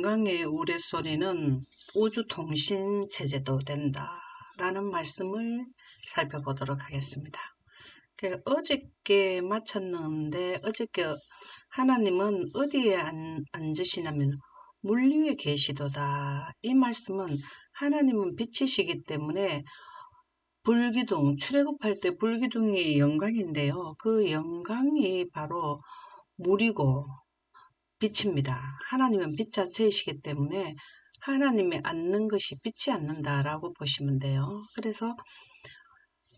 영광의 우레소리는 우주통신체제도 된다 라는 말씀을 살펴보도록 하겠습니다. 어저께 마쳤는데 어저께 하나님은 어디에 앉으시냐면 물 위에 계시도다. 이 말씀은 하나님은 빛이시기 때문에 불기둥, 출애굽할 때 불기둥이 영광인데요. 그 영광이 바로 물이고 빛입니다. 하나님은 빛 자체이시기 때문에 하나님이 앉는 것이 빛이 앉는다라고 보시면 돼요. 그래서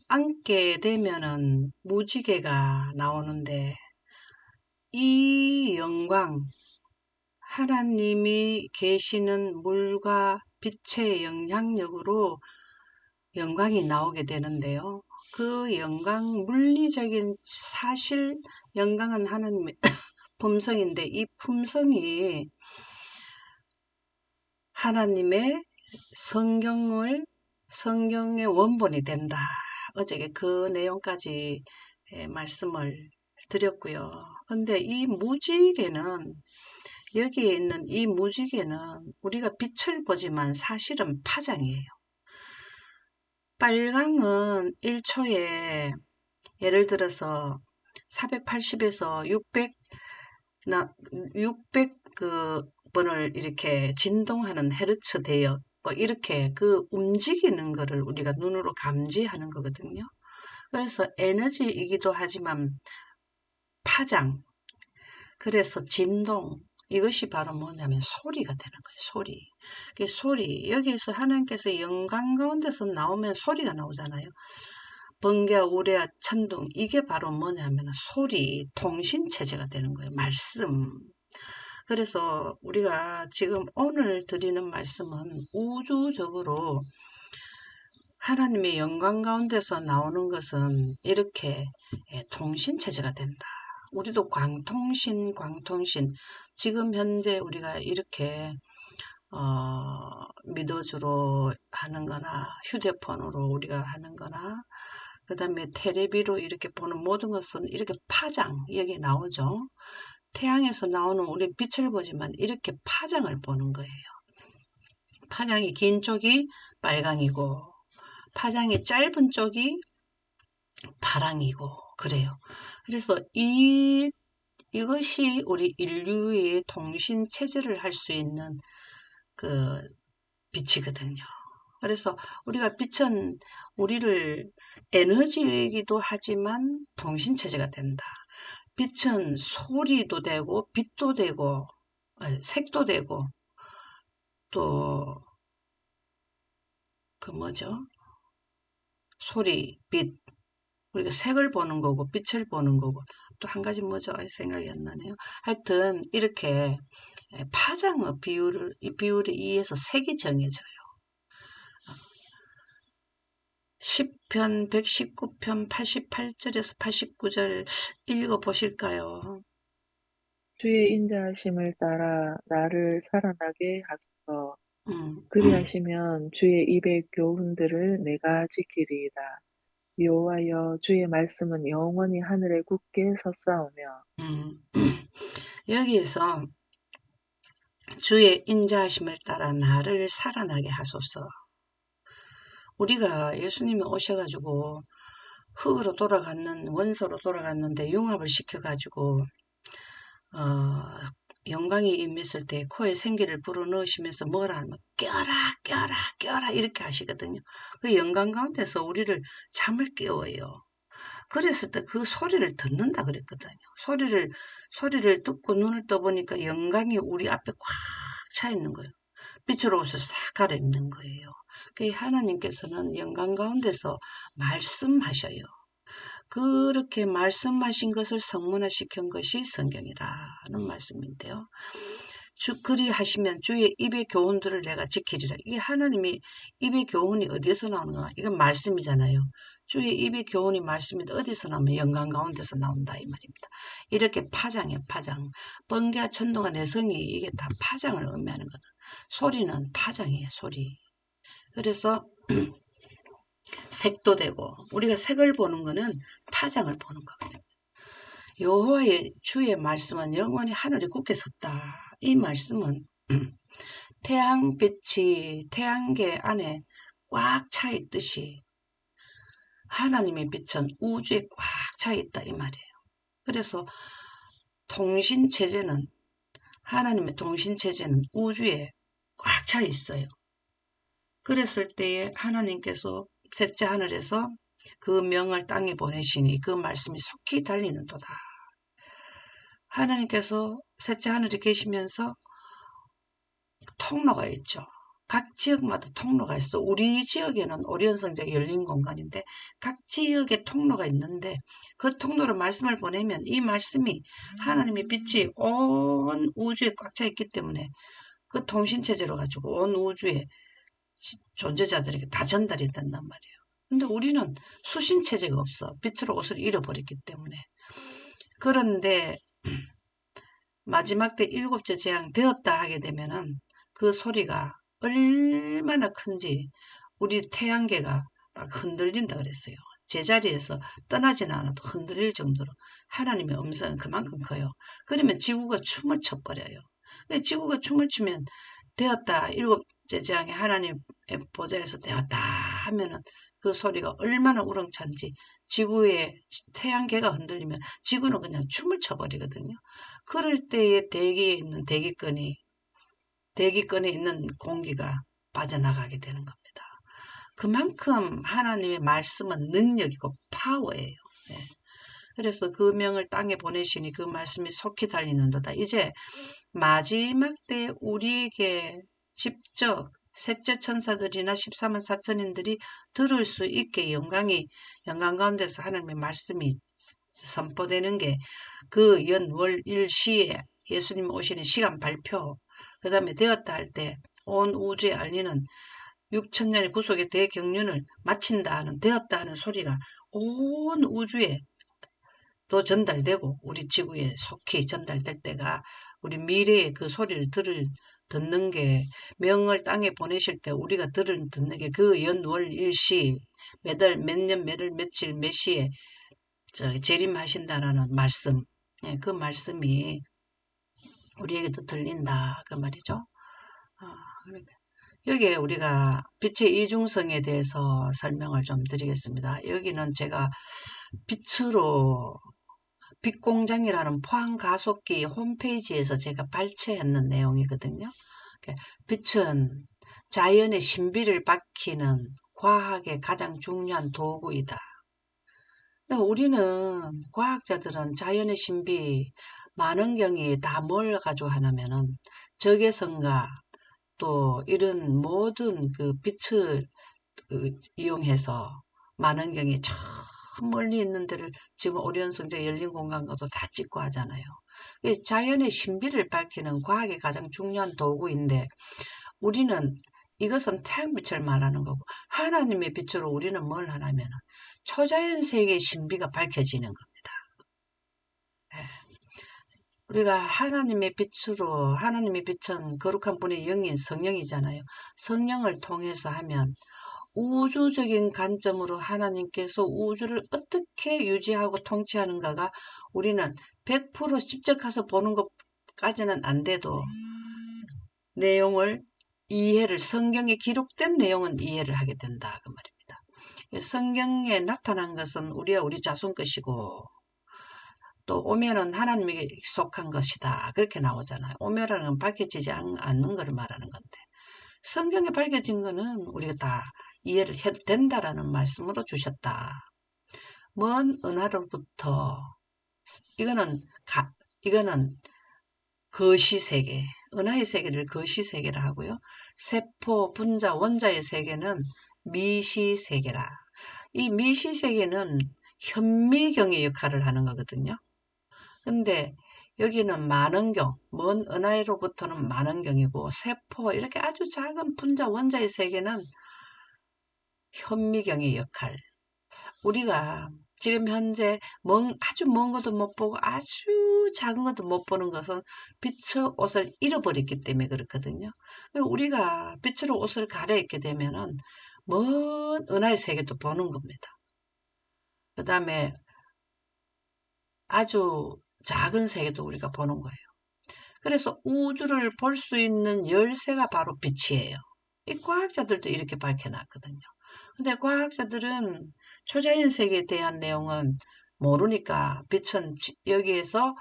앉게 되면은 무지개가 나오는데 이 영광, 하나님이 계시는 물과 빛의 영향력으로 영광이 나오게 되는데요. 그 영광, 물리적인 사실 영광은 하나님의 품성인데 이 품성이 하나님의 성경의 원본이 된다. 어저께 그 내용까지 말씀을 드렸고요. 근데 이 무지개는 여기에 있는 이 무지개는 우리가 빛을 보지만 사실은 파장이에요. 빨강은 1초에 예를 들어서 480에서 600 번을 이렇게 진동하는 헤르츠 대역 뭐 이렇게 그 움직이는 거를 우리가 눈으로 감지하는 거거든요. 그래서 에너지이기도 하지만 파장, 그래서 진동, 이것이 바로 뭐냐면 소리가 되는 거예요. 소리. 그 소리, 여기에서 하나님께서 영광 가운데서 나오면 소리가 나오잖아요. 번개와 우레와 천둥, 이게 바로 뭐냐면 소리, 통신체제가 되는 거예요. 말씀. 그래서 우리가 지금 오늘 드리는 말씀은 우주적으로 하나님의 영광 가운데서 나오는 것은 이렇게 통신체제가 된다. 우리도 광통신, 지금 현재 우리가 이렇게 미더주로 하는 거나 휴대폰으로 우리가 하는 거나 그 다음에 텔레비로 이렇게 보는 모든 것은 이렇게 파장, 여기 나오죠. 태양에서 나오는 우리 빛을 보지만 이렇게 파장을 보는 거예요. 파장이 긴 쪽이 빨강이고 파장이 짧은 쪽이 파랑이고 그래요. 그래서 이것이 우리 인류의 통신 체제를 할 수 있는 그 빛이거든요. 그래서 우리가 빛은 우리를 에너지이기도 하지만 통신 체제가 된다. 빛은 소리도 되고 빛도 되고 색도 되고 또 그 뭐죠? 소리, 빛. 우리가 색을 보는 거고 빛을 보는 거고 또 한 가지 뭐죠? 생각이 안 나네요. 하여튼 이렇게 파장의 이 비율에 의해서 색이 정해져요. 10편, 119편, 88절에서 89절 읽어보실까요? 주의 인자하심을 따라 나를 살아나게 하소서. 음. 그리하시면 주의 입의 교훈들을 내가 지키리이다. 여호와여, 주의 말씀은 영원히 하늘에 굳게 섰사오며 음. 여기에서 주의 인자하심을 따라 나를 살아나게 하소서. 우리가 예수님이 오셔가지고 흙으로 돌아갔는 원소로 돌아갔는데 융합을 시켜가지고 영광이 임했을 때 코에 생기를 불어넣으시면서 뭐라 하면 껴라 이렇게 하시거든요. 그 영광 가운데서 우리를 잠을 깨워요. 그랬을 때 그 소리를 듣는다 그랬거든요. 소리를 듣고 눈을 떠보니까 영광이 우리 앞에 꽉 차 있는 거예요. 빛으로서 싹 가려있는 거예요. 그 하나님께서는 영광 가운데서 말씀하셔요. 그렇게 말씀하신 것을 성문화시킨 것이 성경이라는 말씀인데요. 그리하시면 주의 입의 교훈들을 내가 지키리라. 이게 하나님이 입의 교훈이 어디에서 나오는 거야? 이건 말씀이잖아요. 주의 입의 교훈이 말씀인데 어디서 나오면 영광 가운데서 나온다 이 말입니다. 이렇게 파장이에요. 파장. 번개와 천둥과 내성이 이게 다 파장을 의미하는 거다. 소리는 파장이에요. 소리. 그래서 색도 되고 우리가 색을 보는 거는 파장을 보는 거거든요. 여호와의 주의 말씀은 영원히 하늘에 굳게 섰다. 이 말씀은 태양빛이 태양계 안에 꽉 차 있듯이 하나님의 빛은 우주에 꽉 차 있다 이 말이에요. 그래서 통신체제는 하나님의 통신체제는 우주에 꽉 차 있어요. 그랬을 때에 하나님께서 셋째 하늘에서 그 명을 땅에 보내시니 그 말씀이 속히 달리는도다. 하나님께서 셋째 하늘에 계시면서 통로가 있죠. 각 지역마다 통로가 있어. 우리 지역에는 오리온성전이 열린 공간인데 각 지역에 통로가 있는데 그 통로로 말씀을 보내면 이 말씀이 하나님의 빛이 온 우주에 꽉 차 있기 때문에 그 통신체제로 가지고 온 우주에 존재자들에게 다 전달이 된단 말이에요. 근데 우리는 수신체제가 없어. 빛으로 옷을 잃어버렸기 때문에. 그런데 마지막 때 일곱째 재앙 되었다 하게 되면은 그 소리가 얼마나 큰지 우리 태양계가 막 흔들린다 그랬어요. 제자리에서 떠나지는 않아도 흔들릴 정도로 하나님의 음성은 그만큼 커요. 그러면 지구가 춤을 춰버려요. 지구가 춤을 추면 되었다. 일곱째 재앙에 하나님의 보좌에서 되었다 하면은 그 소리가 얼마나 우렁찬지 지구의 태양계가 흔들리면 지구는 그냥 춤을 춰버리거든요. 그럴 때에 대기에 있는 대기권에 있는 공기가 빠져나가게 되는 겁니다. 그만큼 하나님의 말씀은 능력이고 파워예요. 네. 그래서 그 명을 땅에 보내시니 그 말씀이 속히 달리는도다. 이제 마지막 때 우리에게 직접 셋째 천사들이나 14만 4천인들이 들을 수 있게 영광 가운데서 하나님의 말씀이 선포되는 게 그 연, 월, 일, 시에 예수님 오시는 시간 발표, 그 다음에 되었다 할 때 온 우주에 알리는 6천년의 구속의 대경륜을 마친다 하는 되었다 하는 소리가 온 우주에 또 전달되고 우리 지구에 속히 전달될 때가 우리 미래의 그 소리를 듣는 게 명을 땅에 보내실 때 우리가 듣는 게 그 연, 월, 일, 시 몇 월, 몇 년, 몇 월, 며칠, 몇 시에 재림하신다라는 말씀, 예, 그 말씀이 우리에게도 들린다 그 말이죠. 그러니까 여기에 우리가 빛의 이중성에 대해서 설명을 좀 드리겠습니다. 여기는 제가 빛으로 빛공장이라는 포항가속기 홈페이지에서 제가 발췌했는 내용이거든요. 빛은 자연의 신비를 밝히는 과학의 가장 중요한 도구이다. 우리는 과학자들은 자연의 신비, 만원경이 다 뭘 가지고 하냐면은 적외선과 또 이런 모든 그 빛을 이용해서 만원경이 저 멀리 있는 데를 지금 오리온 성제 열린 공간과도 다 찍고 하잖아요. 자연의 신비를 밝히는 과학의 가장 중요한 도구인데 우리는 이것은 태양빛을 말하는 거고 하나님의 빛으로 우리는 뭘 하냐면 초자연 세계의 신비가 밝혀지는 겁니다. 우리가 하나님의 빛으로 하나님의 빛은 거룩한 분의 영인 성령이잖아요. 성령을 통해서 하면 우주적인 관점으로 하나님께서 우주를 어떻게 유지하고 통치하는가가 우리는 100% 직접 가서 보는 것까지는 안 돼도 내용을 성경에 기록된 내용은 이해를 하게 된다 그 말입니다. 성경에 나타난 것은 우리와 우리 자손 것이고 또 오면은 하나님에게 속한 것이다 그렇게 나오잖아요. 오면이라는 건 밝혀지지 않는 것을 말하는 건데 성경에 밝혀진 거는 우리가 다 이해를 해도 된다라는 말씀으로 주셨다. 먼 은하로부터 이거는 거시세계, 은하의 세계를 거시세계라 하고요. 세포, 분자, 원자의 세계는 미시세계라. 이 미시세계는 현미경의 역할을 하는 거거든요. 근데 여기는 만원경, 먼 은하로부터는 만원경이고 세포, 이렇게 아주 작은 분자, 원자의 세계는 현미경의 역할. 우리가 지금 현재 아주 먼 것도 못 보고 아주 작은 것도 못 보는 것은 빛의 옷을 잃어버렸기 때문에 그렇거든요. 우리가 빛으로 옷을 갈아입게 되면은 먼 은하의 세계도 보는 겁니다. 그 다음에 아주 작은 세계도 우리가 보는 거예요. 그래서 우주를 볼 수 있는 열쇠가 바로 빛이에요. 이 과학자들도 이렇게 밝혀놨거든요. 근데 과학자들은 초자연 세계에 대한 내용은 모르니까 빛은 여기에서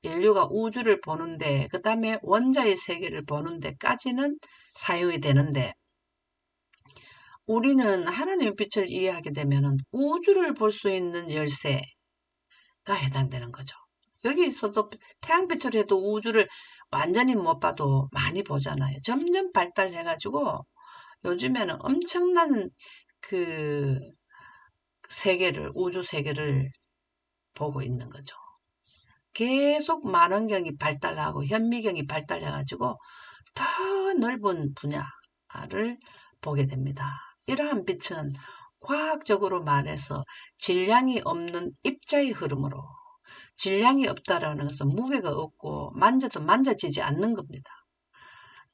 인류가 우주를 보는데 그 다음에 원자의 세계를 보는 데까지는 사용이 되는데 우리는 하나님의 빛을 이해하게 되면 우주를 볼 수 있는 열쇠가 해당되는 거죠. 여기서도 태양빛으로 해도 우주를 완전히 못 봐도 많이 보잖아요. 점점 발달해가지고 요즘에는 엄청난 그 세계를, 우주 세계를 보고 있는 거죠. 계속 만원경이 발달하고 현미경이 발달해가지고 더 넓은 분야를 보게 됩니다. 이러한 빛은 과학적으로 말해서 질량이 없는 입자의 흐름으로, 질량이 없다라는 것은 무게가 없고 만져도 만져지지 않는 겁니다.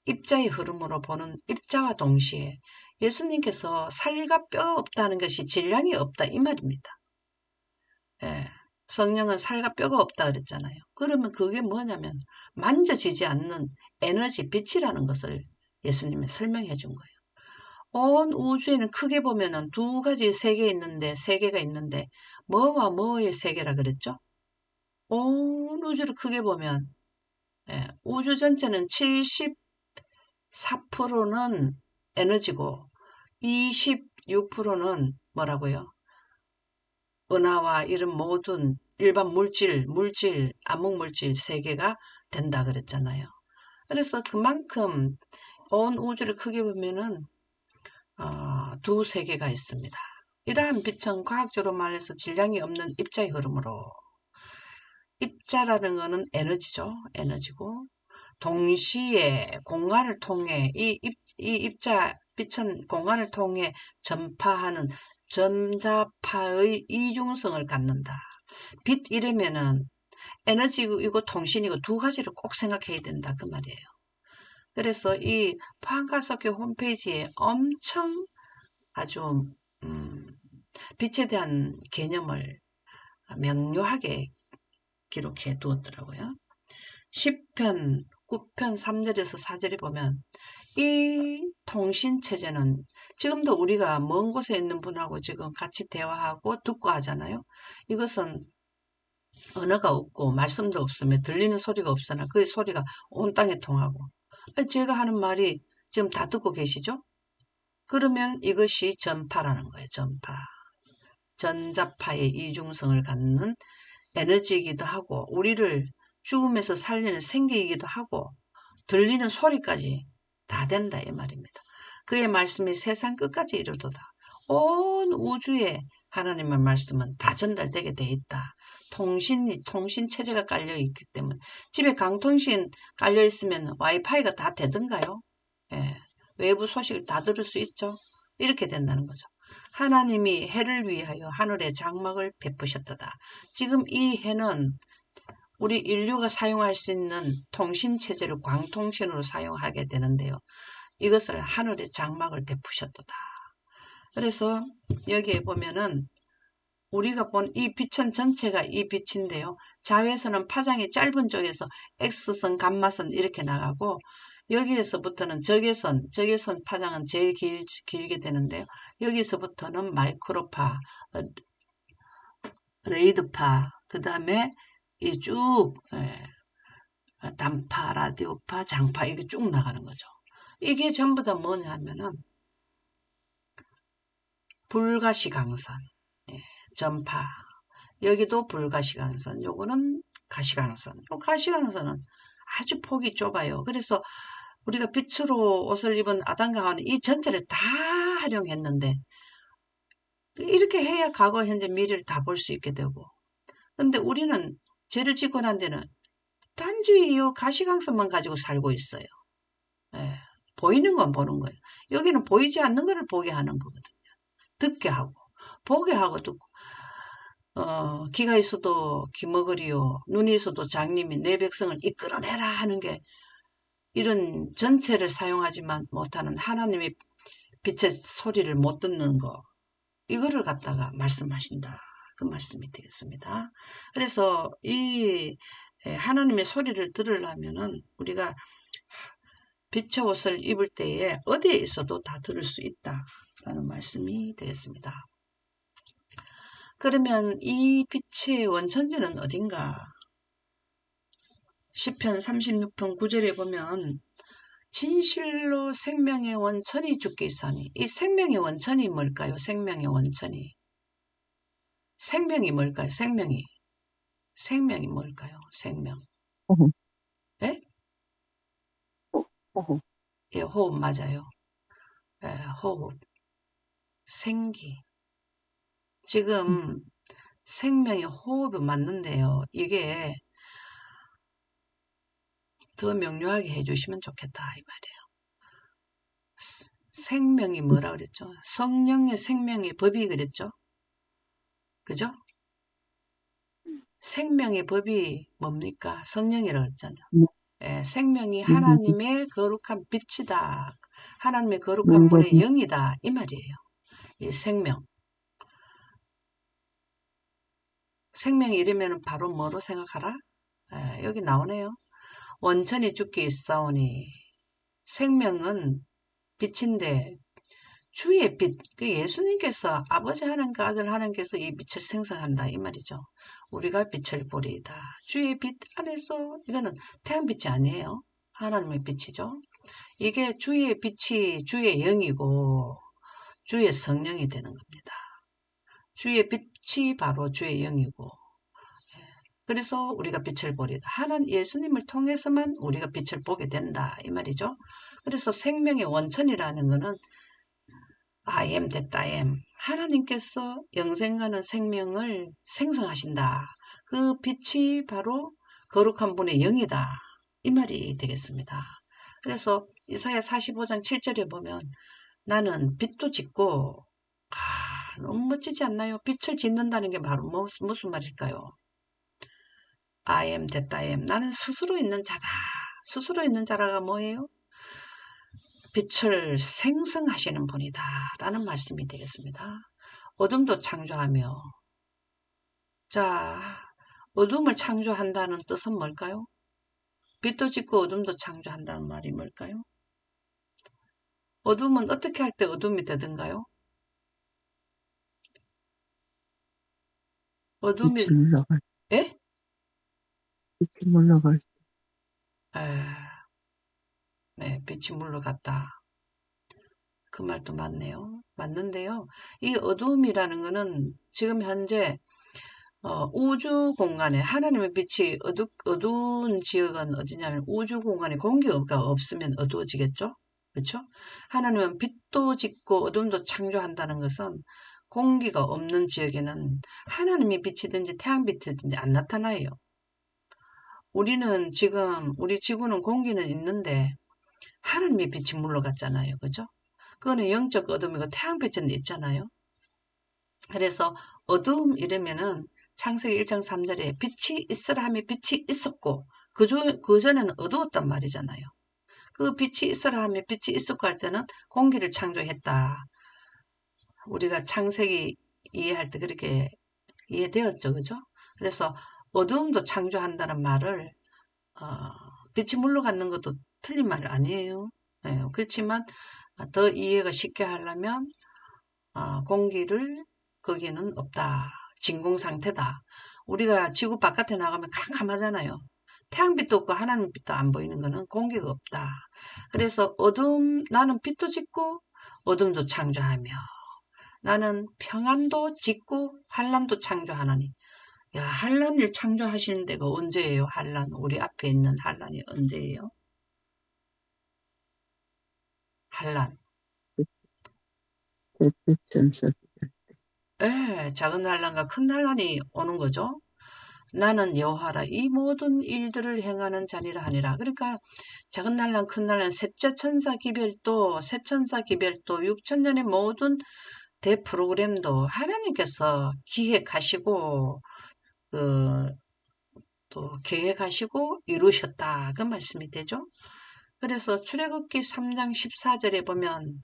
입자의 흐름으로 보는 입자와 동시에 예수님께서 살과 뼈가 없다는 것이 질량이 없다 이 말입니다. 예, 성령은 살과 뼈가 없다 그랬잖아요. 그러면 그게 뭐냐면 만져지지 않는 에너지, 빛이라는 것을 예수님이 설명해 준 거예요. 온 우주에는 크게 보면은 두 가지 세계 있는데, 세계가 있는데 뭐와 뭐의 세계라 그랬죠? 온 우주를 크게 보면 우주 전체는 74%는 에너지고 26%는 뭐라고요? 은하와 이런 모든 일반 물질, 암흑물질 세계가 된다 그랬잖아요. 그래서 그만큼 온 우주를 크게 보면은 두 세계가 있습니다. 이러한 빛은 과학적으로 말해서 질량이 없는 입자의 흐름으로, 입자라는 것은 에너지죠. 에너지고 동시에 공간을 통해 이 입자 빛은 공간을 통해 전파하는 전자파의 이중성을 갖는다. 빛 이러면은 에너지이고 통신이고 두 가지를 꼭 생각해야 된다 그 말이에요. 그래서 이 포항가석교 홈페이지에 엄청 아주 빛에 대한 개념을 명료하게 기록해 두었더라고요. 10편, 9편 3절에서 4절에 보면 이 통신체제는 지금도 우리가 먼 곳에 있는 분하고 지금 같이 대화하고 듣고 하잖아요. 이것은 언어가 없고 말씀도 없으며 들리는 소리가 없으나 그 소리가 온 땅에 통하고 제가 하는 말이 지금 다 듣고 계시죠? 그러면 이것이 전파라는 거예요. 전파. 전자파의 이중성을 갖는 에너지이기도 하고 우리를 죽음에서 살리는 생기이기도 하고 들리는 소리까지 다 된다 이 말입니다. 그의 말씀이 세상 끝까지 이르도다. 온 우주에 하나님의 말씀은 다 전달되게 돼 있다. 통신 체제가 깔려 있기 때문에 집에 강통신 깔려 있으면 와이파이가 다 되던가요? 예, 외부 소식을 다 들을 수 있죠. 이렇게 된다는 거죠. 하나님이 해를 위하여 하늘에 장막을 베푸셨도다. 지금 이 해는 우리 인류가 사용할 수 있는 통신체제를 광통신으로 사용하게 되는데요. 이것을 하늘에 장막을 베푸셨도다. 그래서 여기에 보면은 우리가 본 이 빛은 전체가 이 빛인데요. 좌회선은 파장이 짧은 쪽에서 X선, 감마선 이렇게 나가고 여기에서부터는 적외선 파장은 제일 길게 되는데요. 여기서부터는 마이크로파, 레이드파, 그 다음에 이 쭉 단파, 라디오파, 장파 이게 쭉 나가는 거죠. 이게 전부 다 뭐냐 하면은 불가시강선, 전파, 여기도 불가시강선, 요거는 가시강선. 요 가시강선은 아주 폭이 좁아요. 그래서 우리가 빛으로 옷을 입은 아담과 하와는 이 전체를 다 활용했는데 이렇게 해야 과거, 현재, 미래를 다 볼 수 있게 되고 근데 우리는 죄를 짓고 난 데는 단지 이 가시광선만 가지고 살고 있어요. 예, 보이는 건 보는 거예요. 여기는 보이지 않는 거를 보게 하는 거거든요. 듣게 하고 보게 하고 듣고 귀가 있어도 귀머거리요 눈이 있어도 장님이 내 백성을 이끌어내라 하는 게 이런 전체를 사용하지만 못하는 하나님의 빛의 소리를 못 듣는 거 이거를 갖다가 말씀하신다. 그 말씀이 되겠습니다. 그래서 이 하나님의 소리를 들으려면은 우리가 빛의 옷을 입을 때에 어디에 있어도 다 들을 수 있다라는 말씀이 되겠습니다. 그러면 이 빛의 원천지는 어딘가? 시편 36편 9절에 보면 진실로 생명의 원천이 주께 있사니, 이 생명의 원천이 뭘까요? 생명의 원천이. 생명이 뭘까요? 생명이 뭘까요? 생명. 호흡, 예? 호흡. 예, 호흡 맞아요. 예, 호흡. 생기. 음, 지금 생명의 호흡이 맞는데요. 이게 더 명료하게 해주시면 좋겠다 이 말이에요. 생명이 뭐라 그랬죠? 성령의 생명의 법이 그랬죠? 그죠? 생명의 법이 뭡니까? 성령이라고 했잖아요. 물, 예, 생명이 물거기, 하나님의 거룩한 빛이다. 하나님의 거룩한 분의 물거기, 영이다. 이 말이에요. 이 생명. 생명이 이러면 바로 뭐로 생각하라? 여기 나오네요. 원천이 주께 있사오니. 생명은 빛인데 주의 빛, 그 예수님께서 아버지 하나님과 아들 하나님께서 이 빛을 생성한다 이 말이죠. 우리가 빛을 보리이다. 주의 빛 안에서 이거는 태양빛이 아니에요. 하나님의 빛이죠. 이게 주의 빛이 주의 영이고 주의 성령이 되는 겁니다. 주의 빛이 바로 주의 영이고 그래서 우리가 빛을 보리다. 하나님 예수님을 통해서만 우리가 빛을 보게 된다 이 말이죠. 그래서 생명의 원천이라는 것은 I am that I am. 하나님께서 영생하는 생명을 생성하신다. 그 빛이 바로 거룩한 분의 영이다. 이 말이 되겠습니다. 그래서 이사야 45장 7절에 보면 나는 빛도 짓고 너무 멋지지 않나요? 빛을 짓는다는 게 바로 무슨 말일까요? I am that I am. 나는 스스로 있는 자다. 스스로 있는 자라가 뭐예요? 빛을 생성하시는 분이다 라는 말씀이 되겠습니다. 어둠도 창조하며 자 어둠을 창조한다는 뜻은 뭘까요? 빛도 짓고 어둠도 창조한다는 말이 뭘까요? 어둠은 어떻게 할 때 어둠이 되던가요? 어둠이 빛이 물러갈, 에? 빛이 물러갈. 에, 네, 빛이 물러갔다. 그 말도 맞네요. 맞는데요. 이 어둠이라는 거는 지금 현재 우주 공간에 하나님의 빛이 어두운 지역은 어디냐면 우주 공간에 공기가 없으면 어두워지겠죠? 그렇죠? 하나님은 빛도 짓고 어둠도 창조한다는 것은 공기가 없는 지역에는 하나님의 빛이든지 태양빛이든지 안 나타나요. 우리는 지금 우리 지구는 공기는 있는데 하나님의 빛이 물러갔잖아요. 그죠? 그거는 영적 어둠이고 태양빛은 있잖아요. 그래서 어두움 이러면은 창세기 1장 3절에 빛이 있으라 하며 빛이 있었고 그전에는 어두웠단 말이잖아요. 그 빛이 있으라 하며 빛이 있었고 할 때는 공기를 창조했다. 우리가 창세기 이해할 때 그렇게 이해되었죠. 그죠? 그래서 어두움도 창조한다는 말을 어, 빛이 물러가는 것도 틀린 말 아니에요. 네, 그렇지만 더 이해가 쉽게 하려면 공기를 거기에는 없다. 진공 상태다. 우리가 지구 바깥에 나가면 캄캄하잖아요. 태양빛도 없고 하나님 빛도 안 보이는 거는 공기가 없다. 그래서 나는 빛도 짓고 어둠도 창조하며 나는 평안도 짓고 환란도 창조하나니 야 환란을 창조하시는 데가 언제예요? 환란 우리 앞에 있는 환란이 언제예요? 환란 대천사. 예, 작은 환란과 큰 환란이 오는 거죠. 나는 여호와라 이 모든 일들을 행하는 자니라 하니라. 그러니까 작은 날란 큰 날란 셋째 천사 기별도 셋천사 기별도 6천년의 모든 대프로그램도 하나님께서 기획하시고 그, 또 계획하시고 이루셨다. 그 말씀이 되죠. 그래서 출애굽기 3장 14절에 보면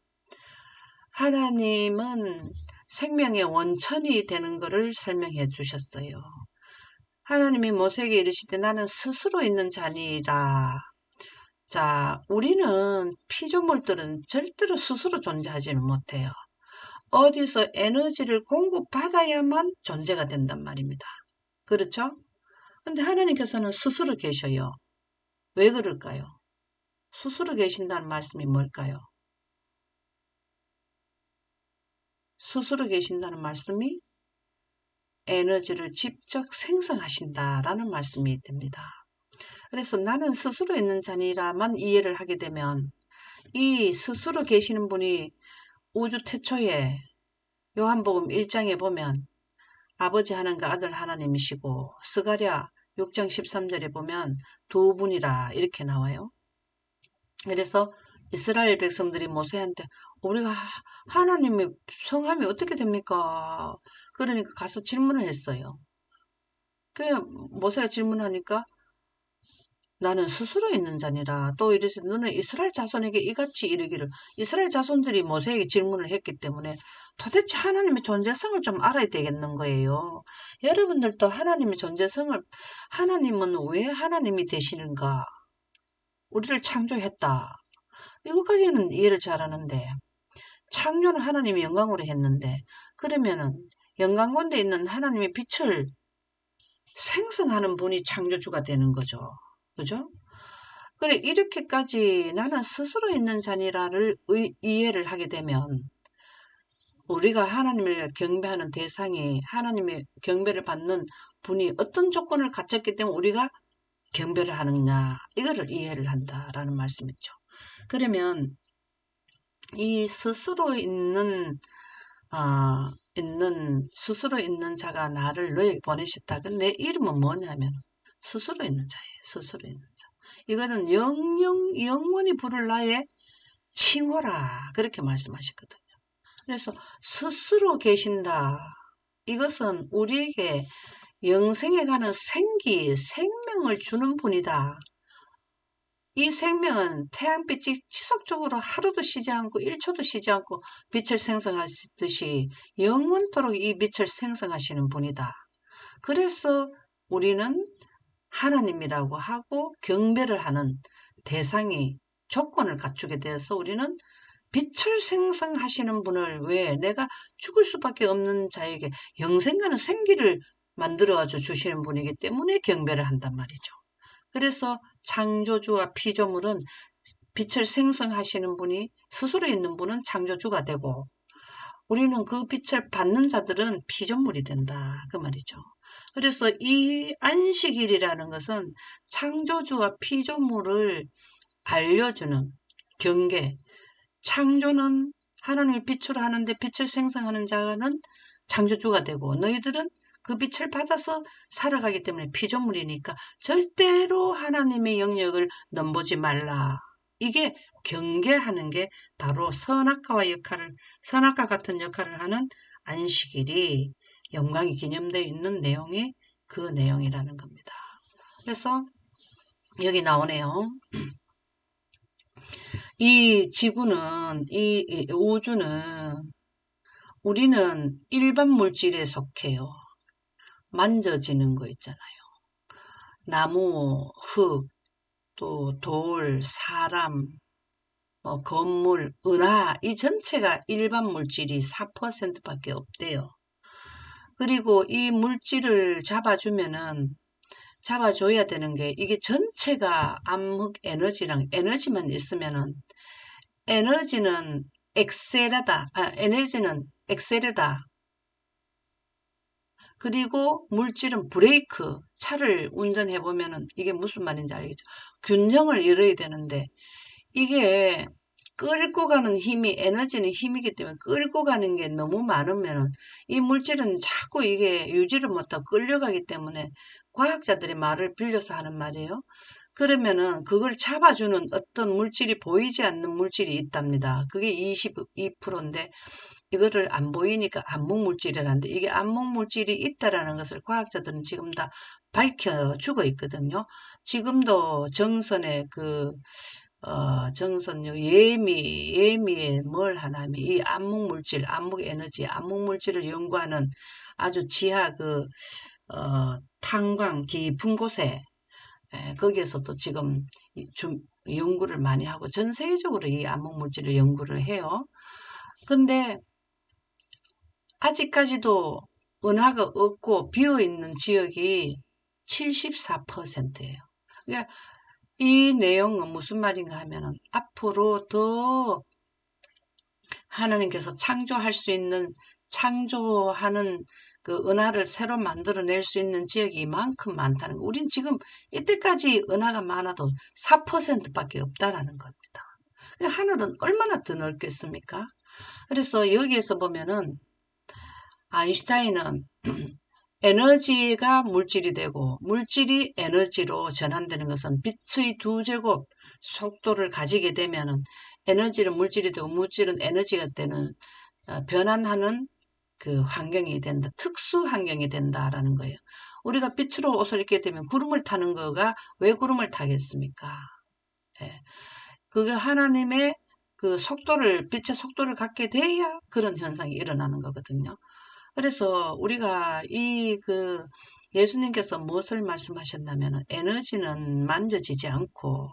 하나님은 생명의 원천이 되는 것을 설명해 주셨어요. 하나님이 모세에게 이르시되 나는 스스로 있는 자니라. 자, 우리는 피조물들은 절대로 스스로 존재하지는 못해요. 어디서 에너지를 공급받아야만 존재가 된단 말입니다. 그렇죠? 근데 하나님께서는 스스로 계셔요. 왜 그럴까요? 스스로 계신다는 말씀이 뭘까요? 스스로 계신다는 말씀이 에너지를 직접 생성하신다라는 말씀이 됩니다. 그래서 나는 스스로 있는 자니라만 이해를 하게 되면 이 스스로 계시는 분이 우주 태초에 요한복음 1장에 보면 아버지 하나님과 아들 하나님이시고 스가랴 6장 13절에 보면 두 분이라 이렇게 나와요. 그래서 이스라엘 백성들이 모세한테 우리가 하나님의 성함이 어떻게 됩니까? 그러니까 가서 질문을 했어요. 그 모세가 질문하니까 나는 스스로 있는 자니라. 또 이래서 너는 이스라엘 자손에게 이같이 이르기를. 이스라엘 자손들이 모세에게 질문을 했기 때문에 도대체 하나님의 존재성을 좀 알아야 되겠는 거예요. 여러분들도 하나님의 존재성을, 하나님은 왜 하나님이 되시는가? 우리를 창조했다. 이것까지는 이해를 잘하는데 창조는 하나님이 영광으로 했는데 그러면은 영광 가운데 있는 하나님의 빛을 생성하는 분이 창조주가 되는 거죠. 그죠? 그래, 이렇게까지 나는 스스로 있는 자니라를 이해를 하게 되면 우리가 하나님을 경배하는 대상이 하나님의 경배를 받는 분이 어떤 조건을 갖췄기 때문에 우리가 경배를 하느냐 이거를 이해를 한다라는 말씀이죠. 그러면 이 스스로 스스로 있는 자가 나를 너에게 보내셨다. 내 이름은 뭐냐면 스스로 있는 자예요. 스스로 있는 자. 이거는 영원히 부를 나의 칭호라. 그렇게 말씀하셨거든요. 그래서 스스로 계신다. 이것은 우리에게 영생에 가는 생명을 주는 분이다. 이 생명은 태양빛이 지속적으로 하루도 쉬지 않고 1초도 쉬지 않고 빛을 생성하시듯이 영원토록 이 빛을 생성하시는 분이다. 그래서 우리는 하나님이라고 하고 경배를 하는 대상이 조건을 갖추게 되어서 우리는 빛을 생성하시는 분을 왜 내가 죽을 수밖에 없는 자에게 영생과는 생기를 만들어가지고 주시는 분이기 때문에 경배를 한단 말이죠. 그래서 창조주와 피조물은 빛을 생성하시는 분이 스스로 있는 분은 창조주가 되고 우리는 그 빛을 받는 자들은 피조물이 된다. 그 말이죠. 그래서 이 안식일이라는 것은 창조주와 피조물을 알려주는 경계. 창조는 하나님의 빛으로 하는데 빛을 생성하는 자는 창조주가 되고 너희들은 그 빛을 받아서 살아가기 때문에 피조물이니까 절대로 하나님의 영역을 넘보지 말라. 이게 경계하는 게 바로 선악과 같은 역할을 하는 안식일이 영광이 기념되어 있는 내용이 그 내용이라는 겁니다. 그래서 여기 나오네요. 이 지구는, 이 우주는 우리는 일반 물질에 속해요. 만져지는 거 있잖아요. 나무, 흙, 또 돌, 사람, 건물, 은하 이 전체가 일반 물질이 4%밖에 없대요. 그리고 이 물질을 잡아줘야 되는 게 이게 전체가 암흑 에너지만 있으면은 에너지는 엑셀이다. 그리고 물질은 브레이크. 차를 운전해보면은 이게 무슨 말인지 알겠죠? 균형을 이뤄야 되는데 이게 끌고 가는 힘이 에너지는 힘이기 때문에 끌고 가는 게 너무 많으면은 이 물질은 자꾸 이게 유지를 못하고 끌려가기 때문에 과학자들이 말을 빌려서 하는 말이에요. 그러면은 그걸 잡아주는 어떤 물질이 보이지 않는 물질이 있답니다. 그게 22%인데 이거를 안 보이니까 암흑물질이라는데 이게 암흑물질이 있다라는 것을 과학자들은 지금 다 밝혀주고 있거든요. 지금도 정선의 정선요 예미에 뭘 하냐면 이 암흑물질, 암흑에너지, 암흑물질을 연구하는 아주 지하 탄광 깊은 곳에 거기에서도 지금 연구를 많이 하고 전 세계적으로 이 암흑물질을 연구를 해요. 근데 아직까지도 은하가 없고 비어있는 지역이 74%예요. 그러니까 이 내용은 무슨 말인가 하면은 앞으로 더 하나님께서 창조할 수 있는 창조하는 그 은하를 새로 만들어낼 수 있는 지역이 이만큼 많다는 거. 우린 지금 이때까지 은하가 많아도 4%밖에 없다라는 겁니다. 하늘은 얼마나 더 넓겠습니까? 그래서 여기에서 보면은 아인슈타인은 에너지가 물질이 되고 물질이 에너지로 전환되는 것은 빛의 2제곱 속도를 가지게 되면은 에너지는 물질이 되고 물질은 에너지가 되는 변환하는 그 환경이 된다. 특수 환경이 된다라는 거예요. 우리가 빛으로 옷을 입게 되면 구름을 타는 거가 왜 구름을 타겠습니까? 예. 그게 하나님의 그 속도를, 빛의 속도를 갖게 돼야 그런 현상이 일어나는 거거든요. 그래서 우리가 예수님께서 무엇을 말씀하셨냐면 에너지는 만져지지 않고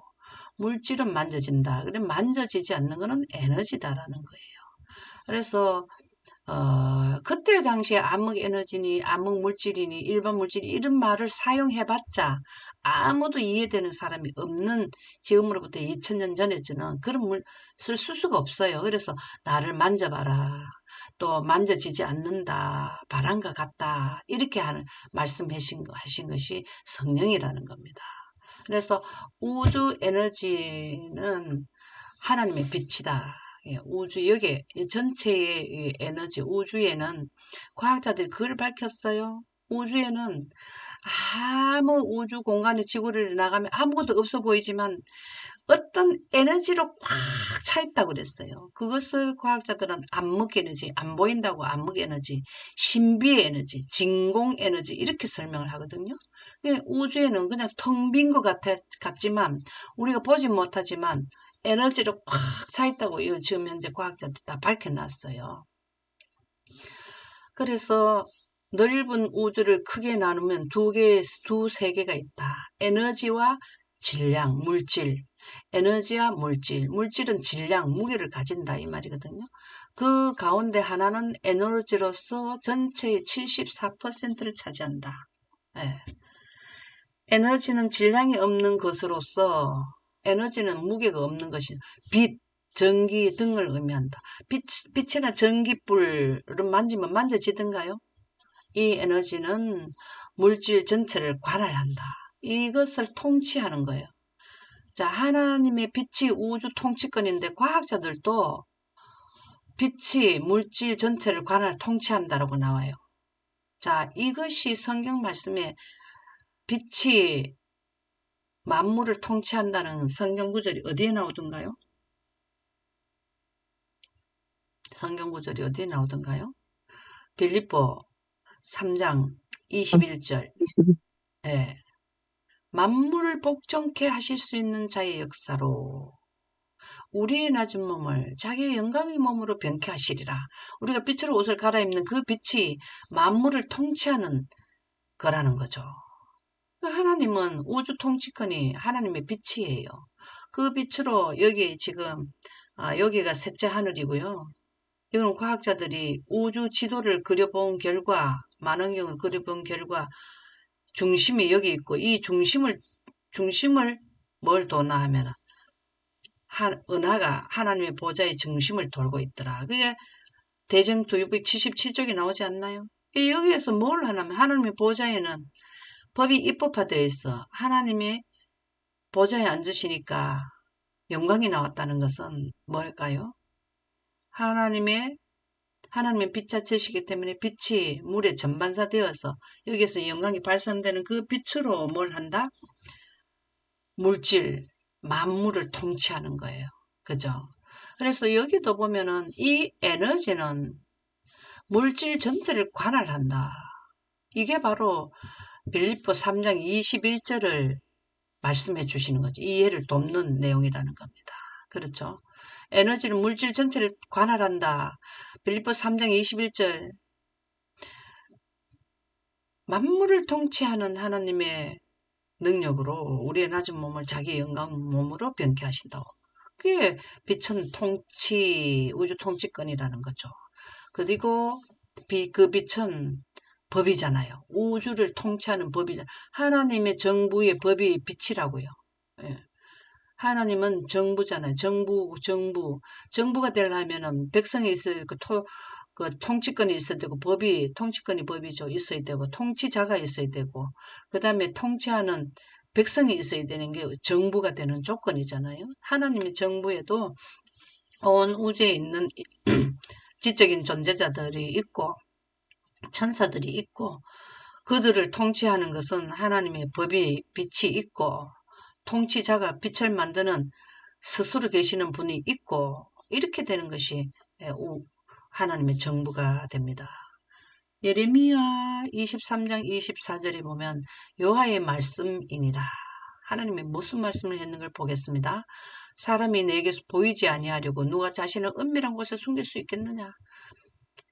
물질은 만져진다. 그래 만져지지 않는 것은 에너지다라는 거예요. 그래서 그때 당시에 암흑 에너지니 암흑 물질이니 일반 물질이 이런 말을 사용해봤자 아무도 이해되는 사람이 없는 지금으로부터 2000년 전에는 그런 물 쓸 수가 없어요. 그래서 나를 만져봐라. 또 만져지지 않는다. 바람과 같다. 이렇게 말씀하신 것이 성령이라는 겁니다. 그래서 우주 에너지는 하나님의 빛이다. 우주, 여기 전체의 에너지, 우주에는 과학자들이 그걸 밝혔어요. 우주에는 아무 우주 공간의 지구를 나가면 아무것도 없어 보이지만 어떤 에너지로 꽉 차 있다고 그랬어요. 그것을 과학자들은 암흑 에너지, 안 보인다고 암흑 에너지, 신비의 에너지, 진공 에너지 이렇게 설명을 하거든요. 우주에는 그냥 텅 빈 것 같지만 우리가 보지 못하지만 에너지로 꽉 차 있다고 이거 지금 현재 과학자들 다 밝혀놨어요. 그래서 넓은 우주를 크게 나누면 두세 개가 있다. 에너지와 질량, 물질. 에너지와 물질. 물질은 질량, 무게를 가진다 이 말이거든요. 그 가운데 하나는 에너지로서 전체의 74%를 차지한다. 예. 에너지는 질량이 없는 것으로서 에너지는 무게가 없는 것이 빛, 전기 등을 의미한다. 빛이나 전기불을 만지면 만져지던가요? 이 에너지는 물질 전체를 관할한다. 이것을 통치하는 거예요. 자, 하나님의 빛이 우주 통치권인데 과학자들도 빛이 물질 전체를 통치한다라고 나와요. 자, 이것이 성경 말씀에 빛이 만물을 통치한다는 성경 구절이 어디에 나오던가요? 성경 구절이 어디에 나오던가요? 빌립보 3장 21절. 22. 예. 만물을 복종케 하실 수 있는 자의 역사로 우리의 낮은 몸을 자기의 영광의 몸으로 변케 하시리라. 우리가 빛으로 옷을 갈아입는 그 빛이 만물을 통치하는 거라는 거죠. 하나님은 우주 통치권이 하나님의 빛이에요. 그 빛으로 여기 지금 여기가 셋째 하늘이고요. 이건 과학자들이 우주 지도를 그려본 결과 만원경을 그려본 결과 중심이 여기 있고 이 중심을 뭘 도나 하면 은하가 하나님의 보좌의 중심을 돌고 있더라. 그게 대정토 677쪽에 나오지 않나요? 여기에서 뭘 하냐면 하나님의 보좌에는 법이 입법화되어 있어. 하나님의 보좌에 앉으시니까 영광이 나왔다는 것은 뭘까요? 하나님의 빛 자체시기 때문에 빛이 물에 전반사되어서 여기서 영광이 발산되는 그 빛으로 뭘 한다? 물질, 만물을 통치하는 거예요. 그죠? 그래서 여기도 보면은 이 에너지는 물질 전체를 관할한다. 이게 바로 빌립보 3장 21절을 말씀해 주시는 거죠. 이해를 돕는 내용이라는 겁니다. 그렇죠? 에너지는 물질 전체를 관할한다. 빌립보 3장 21절 만물을 통치하는 하나님의 능력으로 우리의 낮은 몸을 자기 영광 몸으로 변케하신다고. 그게 빛은 통치, 우주 통치권이라는 거죠. 그리고 그 빛은 법이잖아요. 우주를 통치하는 법이잖아요. 하나님의 정부의 법이 빛이라고요. 예. 하나님은 정부잖아요. 정부가 되려면은 백성이 있어야 그 통치권이 있어야 되고, 통치권이 법이죠. 있어야 되고, 통치자가 있어야 되고, 그 다음에 통치하는 백성이 있어야 되는 게 정부가 되는 조건이잖아요. 하나님의 정부에도 온 우주에 있는 지적인 존재자들이 있고, 천사들이 있고, 그들을 통치하는 것은 하나님의 법이 빛이 있고, 통치자가 빛을 만드는 스스로 계시는 분이 있고, 이렇게 되는 것이 하나님의 정부가 됩니다. 예레미야 23장 24절에 보면 여호와의 말씀이니라. 하나님이 무슨 말씀을 했는 걸 보겠습니다. 사람이 내게서 보이지 아니하려고 누가 자신을 은밀한 곳에 숨길 수 있겠느냐.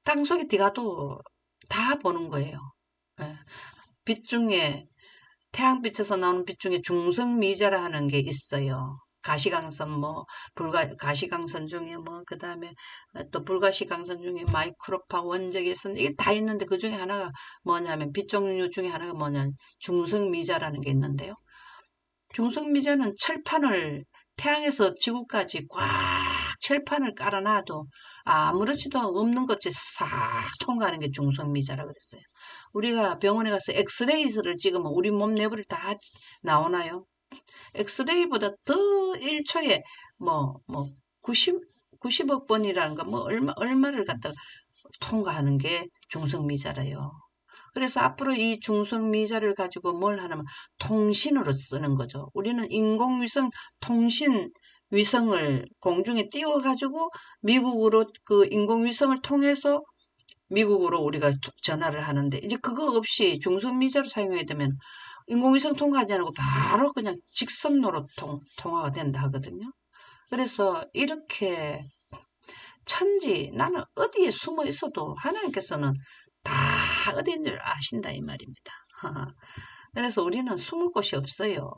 땅속에 들어가도 다 보는 거예요. 예. 빛 중에 태양빛에서 나오는 빛 중에 중성미자라 하는 게 있어요. 가시광선 가시광선 중에 그다음에 또 불가시광선 중에 마이크로파 원적외선 이게 다 있는데 그 중에 하나가 뭐냐면 빛 종류 중에 하나가 뭐냐면 중성미자라는 게 있는데요. 중성미자는 철판을 태양에서 지구까지 꽉 철판을 깔아놔도 아무렇지도 없는 것이 싹 통과하는 게 중성미자라 그랬어요. 우리가 병원에 가서 엑스레이를 찍으면 우리 몸 내부를 다 나오나요? 엑스레이보다 더 1초에 90억 번이라는 거 얼마를 갖다가 통과하는 게 중성미자라요. 그래서 앞으로 이 중성미자를 가지고 뭘 하냐면 통신으로 쓰는 거죠. 우리는 인공위성 통신 위성을 공중에 띄워가지고 미국으로 그 인공위성을 통해서 미국으로 우리가 전화를 하는데 이제 그거 없이 중성미자로 사용해야 되면 인공위성 통과하지 않고 바로 그냥 직선으로 통화가 된다 하거든요. 그래서 이렇게 나는 어디에 숨어 있어도 하나님께서는 다 어디 있는 줄 아신다 이 말입니다. 그래서 우리는 숨을 곳이 없어요.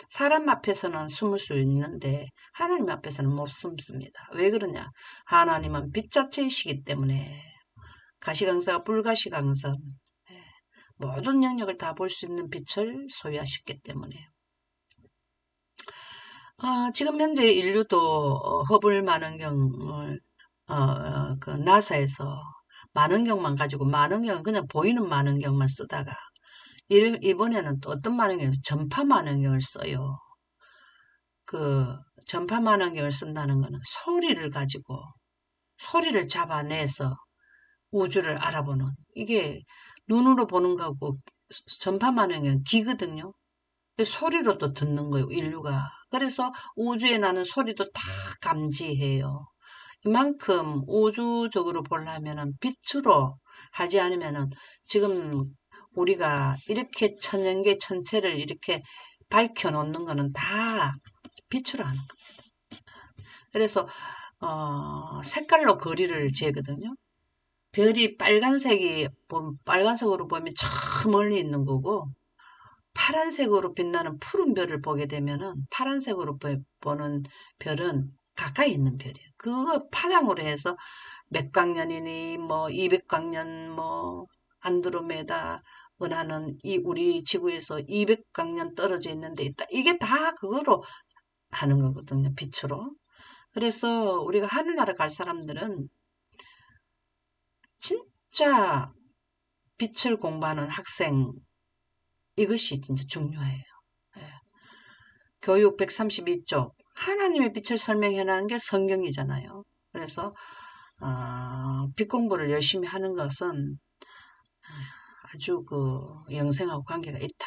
사람 앞에서는 숨을 수 있는데 하나님 앞에서는 못 숨습니다. 왜 그러냐? 하나님은 빛 자체이시기 때문에 가시광선과 불가시광선 모든 영역을 다 볼 수 있는 빛을 소유하셨기 때문에 지금 현재 인류도 허블 망원경을 그 나사에서 망원경만 가지고 망원경은 그냥 보이는 망원경만 쓰다가 이번에는 또 어떤 망원경을 전파 망원경을 써요. 그 전파 망원경을 쓴다는 거는 소리를 가지고 소리를 잡아내서 우주를 알아보는 이게 눈으로 보는 거하고 전파 망원경은 귀거든요. 소리로도 듣는 거예요, 인류가. 그래서 우주에 나는 소리도 다 감지해요. 이만큼 우주적으로 보려면은 빛으로 하지 않으면은 지금 우리가 이렇게 천연계 천체를 이렇게 밝혀놓는 거는 다 빛으로 하는 겁니다. 그래서 색깔로 거리를 재거든요. 별이 빨간색으로 보면 저 멀리 있는 거고 파란색으로 빛나는 푸른 별을 보게 되면은 파란색으로 보는 별은 가까이 있는 별이에요. 그거 파장으로 해서 맥광년이니 200광년 안드로메다 은하는 우리 지구에서 200광년 떨어져 있는 데 있다. 이게 다 그거로 하는 거거든요. 빛으로. 그래서 우리가 하늘나라 갈 사람들은 진짜 빛을 공부하는 학생 이것이 진짜 중요해요. 예. 교육 132쪽 하나님의 빛을 설명해 놨는 게 성경이잖아요. 그래서 빛 공부를 열심히 하는 것은 아주 그 영생하고 관계가 있다.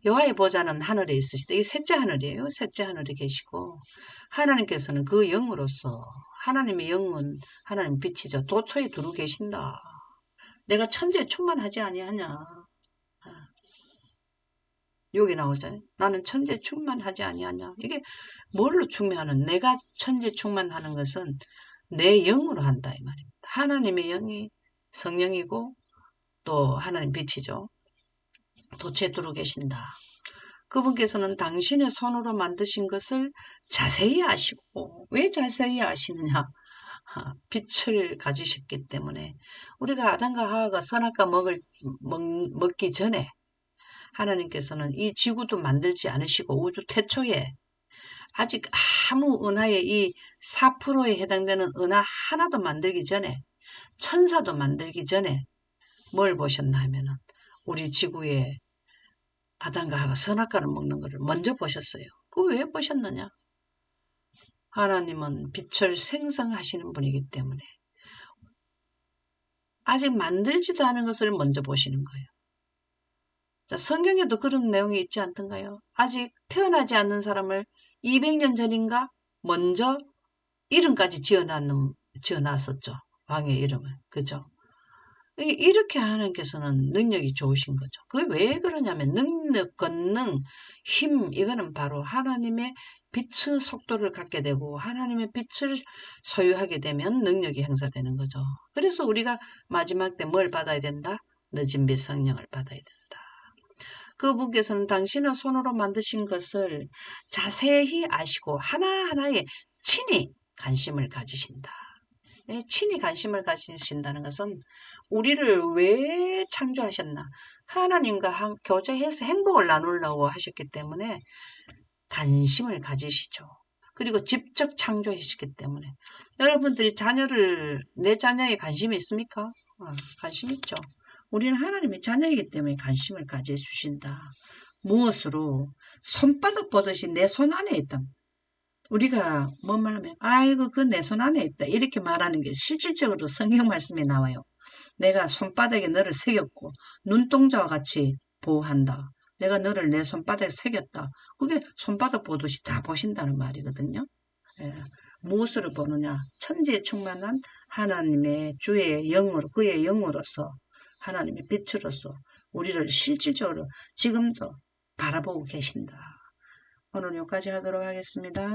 여호와의 보좌는 하늘에 있으시다. 이게 셋째 하늘이에요. 셋째 하늘에 계시고 하나님께서는 그 영으로서 하나님의 영은 하나님 빛이죠. 도처에 두루 계신다. 내가 천지에 충만하지 아니하냐. 여기 나오죠. 나는 천지에 충만하지 아니하냐. 이게 뭘로 충만하는? 내가 천지에 충만하는 것은 내 영으로 한다 이 말입니다. 하나님의 영이 성령이고 또 하나님 빛이죠. 도체 두루 계신다. 그분께서는 당신의 손으로 만드신 것을 자세히 아시고, 왜 자세히 아시느냐? 빛을 가지셨기 때문에. 우리가 아담과 하와가 선악과 먹기 전에 하나님께서는 이 지구도 만들지 않으시고 우주 태초에 아직 아무 은하의 이 4%에 해당되는 은하 하나도 만들기 전에, 천사도 만들기 전에 뭘 보셨나 하면은 우리 지구에 아담과 하와가 선악과를 먹는 것을 먼저 보셨어요. 그 왜 보셨느냐? 하나님은 빛을 생성하시는 분이기 때문에 아직 만들지도 않은 것을 먼저 보시는 거예요. 자, 성경에도 그런 내용이 있지 않던가요? 아직 태어나지 않는 사람을 200년 전인가 먼저 이름까지 지어놨었죠. 왕의 이름을. 그죠? 이렇게 하나님께서는 능력이 좋으신 거죠. 그게 왜 그러냐면 능력, 권능, 힘, 이거는 바로 하나님의 빛의 속도를 갖게 되고 하나님의 빛을 소유하게 되면 능력이 행사되는 거죠. 그래서 우리가 마지막 때 뭘 받아야 된다? 늦은 빛 성령을 받아야 된다. 그분께서는 당신의 손으로 만드신 것을 자세히 아시고 하나하나에 친히 관심을 가지신다. 친히 관심을 가지신다는 것은 우리를 왜 창조하셨나? 하나님과 교제해서 행복을 나누려고 하셨기 때문에 관심을 가지시죠. 그리고 직접 창조하셨기 때문에. 여러분들이 내 자녀에 관심이 있습니까? 관심 있죠. 우리는 하나님의 자녀이기 때문에 관심을 가져주신다. 무엇으로? 손바닥 보듯이 내 손 안에 있다. 우리가 뭔 말하면 아이고 그 내 손 안에 있다 이렇게 말하는 게 실질적으로 성경 말씀에 나와요. 내가 손바닥에 너를 새겼고 눈동자와 같이 보호한다. 내가 너를 내 손바닥에 새겼다. 그게 손바닥 보듯이 다 보신다는 말이거든요. 예. 무엇으로 보느냐? 천지에 충만한 하나님의 주의 영으로 그의 영으로서 하나님의 빛으로서 우리를 실질적으로 지금도 바라보고 계신다. 오늘 여기까지 하도록 하겠습니다.